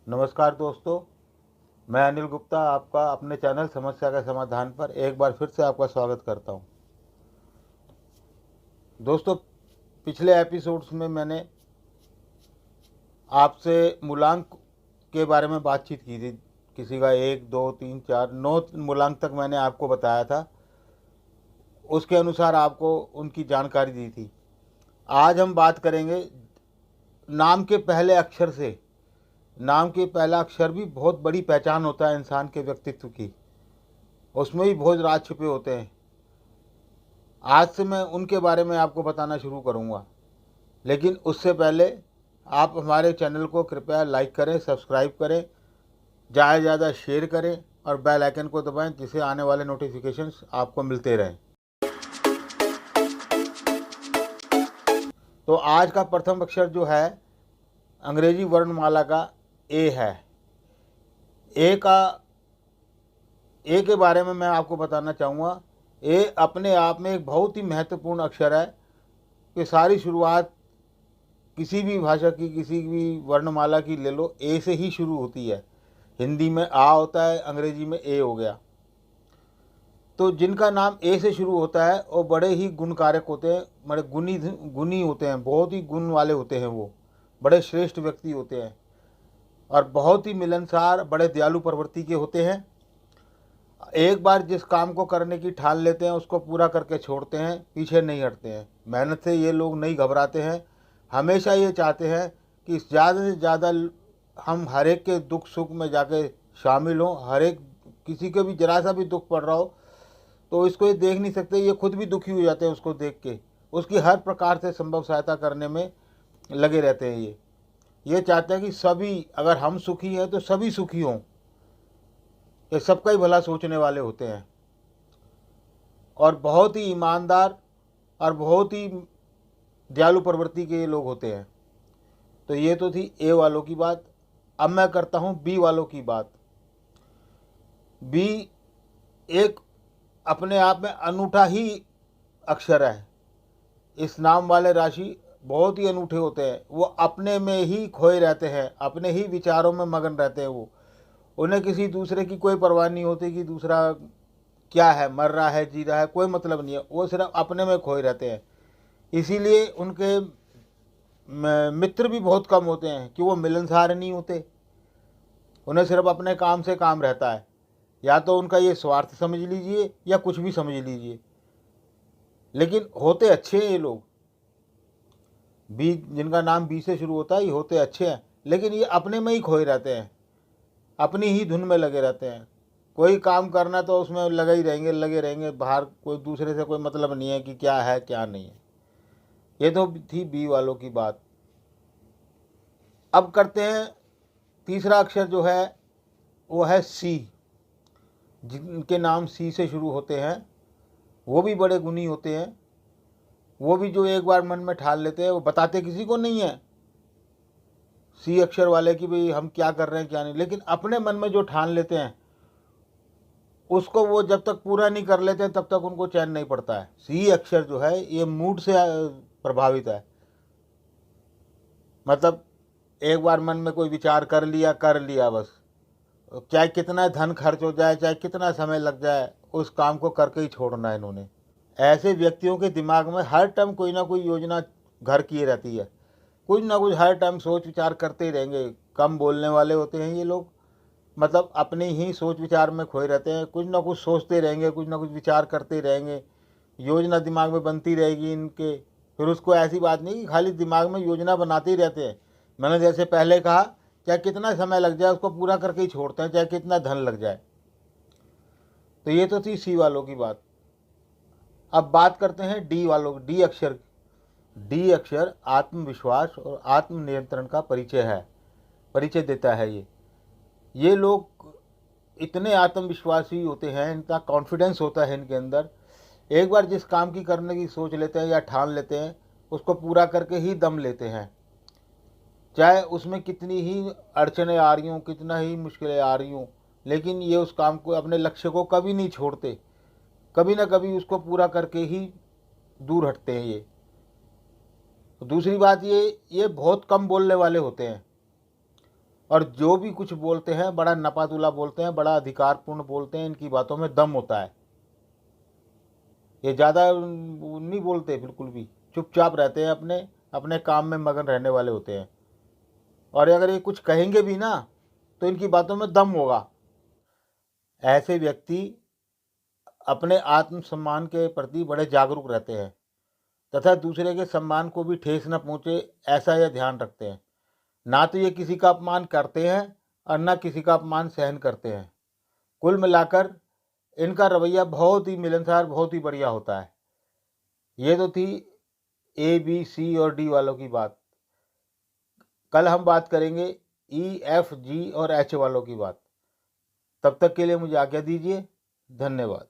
नमस्कार दोस्तों, मैं अनिल गुप्ता आपका अपने चैनल समस्या के समाधान पर एक बार फिर से आपका स्वागत करता हूं। दोस्तों, पिछले एपिसोड्स में मैंने आपसे मूलांक के बारे में बातचीत की थी। किसी का 1, 2, 3, 4, 9 मूलांक तक मैंने आपको बताया था। उसके अनुसार आपको उनकी जानकारी दी थी। आज हम बात करेंगे नाम के पहले अक्षर से। नाम के पहला अक्षर भी बहुत बड़ी पहचान होता है इंसान के व्यक्तित्व की। उसमें भी बहुत राज छुपे होते हैं। आज से मैं उनके बारे में आपको बताना शुरू करूंगा, लेकिन उससे पहले आप हमारे चैनल को कृपया लाइक करें, सब्सक्राइब करें, ज़्यादा से ज़्यादा शेयर करें और बेल आइकन को दबाएं, जिससे आने वाले नोटिफिकेशंस आपको मिलते रहें। तो आज का प्रथम अक्षर जो है अंग्रेजी वर्णमाला का ए है। ए के बारे में मैं आपको बताना चाहूँगा। ए अपने आप में एक बहुत ही महत्वपूर्ण अक्षर है कि सारी शुरुआत किसी भी भाषा की, किसी भी वर्णमाला की ले लो, ए से ही शुरू होती है। हिंदी में आ होता है, अंग्रेजी में ए हो गया। तो जिनका नाम ए से शुरू होता है वो बड़े ही गुणकारक होते हैं, बड़े गुणी होते हैं, बहुत ही गुण वाले होते हैं। वो बड़े श्रेष्ठ व्यक्ति होते हैं और बहुत ही मिलनसार, बड़े दयालु प्रवृत्ति के होते हैं। एक बार जिस काम को करने की ठान लेते हैं उसको पूरा करके छोड़ते हैं, पीछे नहीं हटते हैं। मेहनत से ये लोग नहीं घबराते हैं। हमेशा ये चाहते हैं कि ज़्यादा से ज़्यादा हम हर एक के दुख सुख में जाके शामिल हों। हर एक किसी को भी जरा सा भी दुख पड़ रहा हो तो इसको ये देख नहीं सकते, ये खुद भी दुखी हो जाते हैं उसको देख के। उसकी हर प्रकार से संभव सहायता करने में लगे रहते हैं। ये चाहते हैं कि सभी, अगर हम सुखी हैं तो सभी सुखी हों। ये सबका ही भला सोचने वाले होते हैं और बहुत ही ईमानदार और बहुत ही दयालु प्रवृत्ति के ये लोग होते हैं। तो ये तो थी ए वालों की बात। अब मैं करता हूँ बी वालों की बात। बी एक अपने आप में अनूठा ही अक्षर है। इस नाम वाले राशि बहुत ही अनूठे होते हैं। वो अपने में ही खोए रहते हैं, अपने ही विचारों में मगन रहते हैं। वो उन्हें किसी दूसरे की कोई परवाह नहीं होती कि दूसरा क्या है, मर रहा है, जी रहा है, कोई मतलब नहीं है। वो सिर्फ अपने में खोए रहते हैं। इसीलिए उनके मित्र भी बहुत कम होते हैं कि वो मिलनसार नहीं होते। उन्हें सिर्फ अपने काम से काम रहता है। या तो उनका ये स्वार्थ समझ लीजिए या कुछ भी समझ लीजिए, लेकिन होते अच्छे हैं ये लोग। बी, जिनका नाम बी से शुरू होता है, ये होते अच्छे हैं, लेकिन ये अपने में ही खोए रहते हैं, अपनी ही धुन में लगे रहते हैं। कोई काम करना तो उसमें लगे रहेंगे। बाहर कोई दूसरे से कोई मतलब नहीं है कि क्या है क्या नहीं है। ये तो थी बी वालों की बात। अब करते हैं तीसरा अक्षर जो है वो है सी। जिनके नाम सी से शुरू होते हैं वो भी बड़े गुणी होते हैं। वो भी जो एक बार मन में ठान लेते हैं, वो बताते किसी को नहीं है सी अक्षर वाले कि भाई हम क्या कर रहे हैं क्या नहीं, लेकिन अपने मन में जो ठान लेते हैं उसको वो जब तक पूरा नहीं कर लेते तब तक उनको चैन नहीं पड़ता है। सी अक्षर जो है ये मूड से प्रभावित है। मतलब एक बार मन में कोई विचार कर लिया बस। चाहे कितना धन खर्च हो जाए, चाहे कितना समय लग जाए, उस काम को करके ही छोड़ना है इन्होंने। ऐसे व्यक्तियों के दिमाग में हर टाइम कोई ना कोई योजना घर किए रहती है। कुछ ना कुछ हर टाइम सोच विचार करते ही रहेंगे। कम बोलने वाले होते हैं ये लोग। मतलब अपने ही सोच विचार में खोए रहते हैं। कुछ ना कुछ सोचते रहेंगे, कुछ ना कुछ विचार करते रहेंगे। योजना दिमाग में बनती रहेगी इनके। फिर उसको ऐसी बात नहीं कि खाली दिमाग में योजना बनाते ही रहते हैं। मैंने जैसे पहले कहा, चाहे कितना समय लग जाए उसको पूरा करके ही छोड़ते हैं, चाहे कितना धन लग जाए। तो ये तो थी सी वालों की बात। अब बात करते हैं डी वालों की। डी अक्षर। डी अक्षर आत्मविश्वास और आत्मनियंत्रण का परिचय देता है। ये लोग इतने आत्मविश्वासी होते हैं, इनका कॉन्फिडेंस होता है इनके अंदर। एक बार जिस काम की करने की सोच लेते हैं या ठान लेते हैं उसको पूरा करके ही दम लेते हैं। चाहे उसमें कितनी ही अड़चनें आ रही हों, कितना ही मुश्किलें आ रही हों, लेकिन ये उस काम को, अपने लक्ष्य को कभी नहीं छोड़ते। कभी ना कभी उसको पूरा करके ही दूर हटते हैं ये। दूसरी बात, ये बहुत कम बोलने वाले होते हैं और जो भी कुछ बोलते हैं बड़ा नपातुला बोलते हैं, बड़ा अधिकारपूर्ण बोलते हैं, इनकी बातों में दम होता है। ये ज़्यादा नहीं बोलते बिल्कुल भी, चुपचाप रहते हैं, अपने अपने काम में मगन रहने वाले होते हैं। और अगर ये कुछ कहेंगे भी ना तो इनकी बातों में दम होगा। ऐसे व्यक्ति अपने आत्मसम्मान के प्रति बड़े जागरूक रहते हैं तथा दूसरे के सम्मान को भी ठेस न पहुँचे, ऐसा यह ध्यान रखते हैं। ना तो ये किसी का अपमान करते हैं और ना किसी का अपमान सहन करते हैं। कुल मिलाकर इनका रवैया बहुत ही मिलनसार, बहुत ही बढ़िया होता है। ये तो थी ए बी सी और डी वालों की बात। कल हम बात करेंगे ई एफ जी और एच वालों की बात। तब तक के लिए मुझे आज्ञा दीजिए। धन्यवाद।